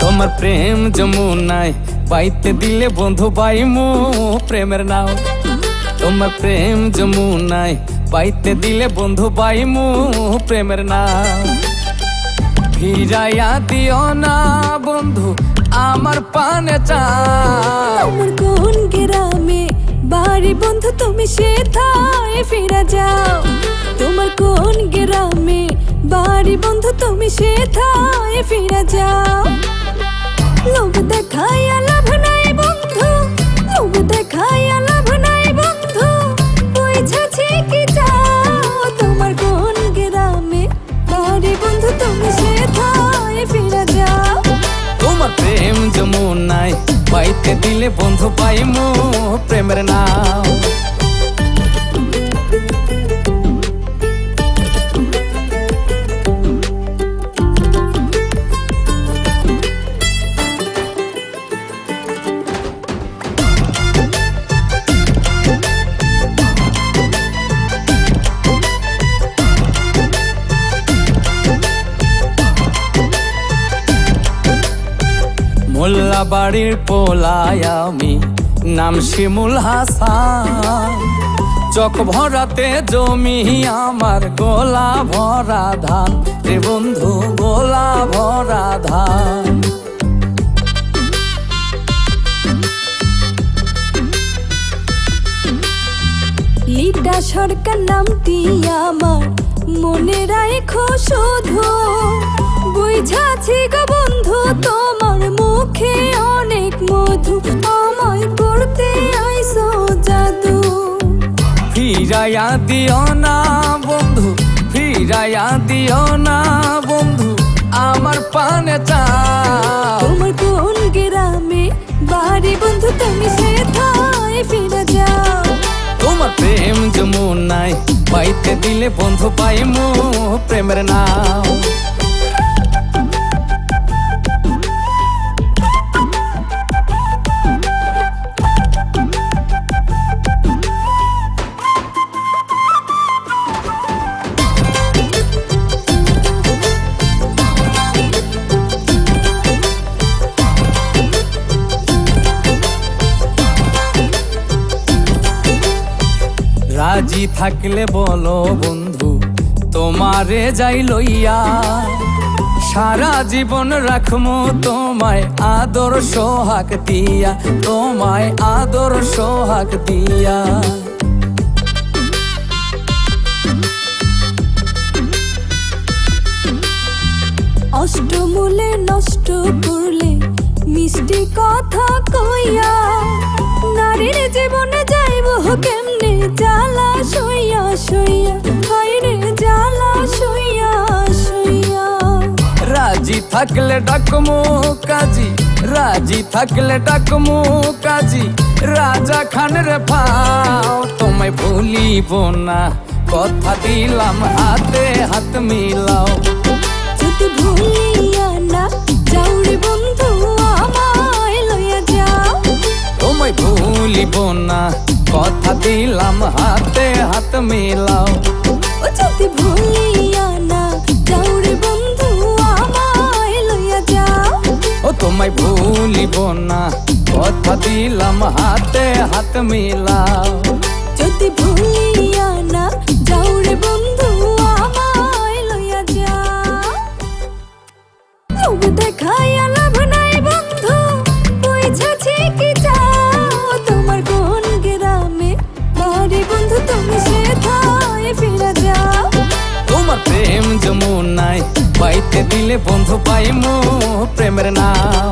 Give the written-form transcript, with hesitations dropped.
তোমার প্রেম যমুনায় বাইতে দিলে বন্ধু বাইমু প্রেমের নাও। তোমার প্রেম যমুনায় বাইতে দিলে বন্ধু বাইমু প্রেমের নাও। ফিরাইয়া দিও না বন্ধু আমার পানে চাও। আমার কোন গ্রামে বাড়ি বন্ধু তুমি সেথায় ফিরে যাও। তোমার কোন গ্রামে বাড়ি বন্ধু তুমি সেথায় ফিরে যাও। লোভ দেখাইয়া লাভ নাই বন্ধু, লোভ দেখাইয়া লাভ নাই বন্ধু, বুঝেছি কি চাও। তোমার কোন গ্রামে বাড়ি বন্ধু তুমি সেথায় ফিরে যাও। তোমার প্রেম যমুনায় বাইতে দিলে বন্ধু পাইমু প্রেমের নাও। মোল্লা বাড়ির পোলায় আমি নাম শিমুল হাসান। চক ভরাতে জমি আমার গোলা ভরা ধান রে বন্ধু গোলা ভরা ধান। লিটা সরকার নামটি আমার মনে রাখো শুধু, বুঝাছি গো বন্ধু তোমার মুখে অনেক মধু, আমায় করতে আইসো জাদু। ফিরাইয়া দিও না বন্ধু, ফিরাইয়া দিও না বন্ধু আমার পানে চাও। তোমার কোন গ্রামে বাড়ি বন্ধু তুমি সেথায় ফিরে যাও। তোমার প্রেম যমুনায় বাইতে দিলে বন্ধু পাইমু প্রেমের নাও। রাজি থাকলে বলো বন্ধু তোমারে যাই লইয়া, সারা জীবন রাখমু তোমায় আদর সোহাগ দিয়া, তোমায় আদর সোহাগ দিয়া। অষ্টমূলে নষ্ট করলে মিষ্টি কথা কইয়া, নারীর জীবনে যাইব কেমনে জ্বালা সইয়া সইয়া, হায়রে জ্বালা সইয়া সইয়া। রাজি থাকলে ডাকমু কাজী, রাজি থাকলে ডাকমু কাজী রাজা খান রে পাও। তোমায় ভুলিব না কথা দিলাম হাতে হাত মিলাও। যদি ভুলিয়া না যাও রে বন্ধু আমায় লইয়া যাও। তোমায় ভুলিব না কথা দিলাম হাতে হাত মিলাও। ও যদি ভুলিয়া না যাও রে বন্ধু আমায় লইয়া যাও। ও তোমায় ভুলিব না কথা দিলাম হাতে হাত মিলাও। যদি ভুলিয়া না যাও রে বন্ধু আমায় লইয়া যাও। লোভ দেখাইয়া লাভ নাই বন্ধু, বুঝেছি কি চাও। তোমার কোন গ্রামে বাড়ি বন্ধু তুমি সেথায় ফিরে যাও। তোমার প্রেম যমুনায় বাইতে দিলে বন্ধু পাইমু প্রেমের নাও।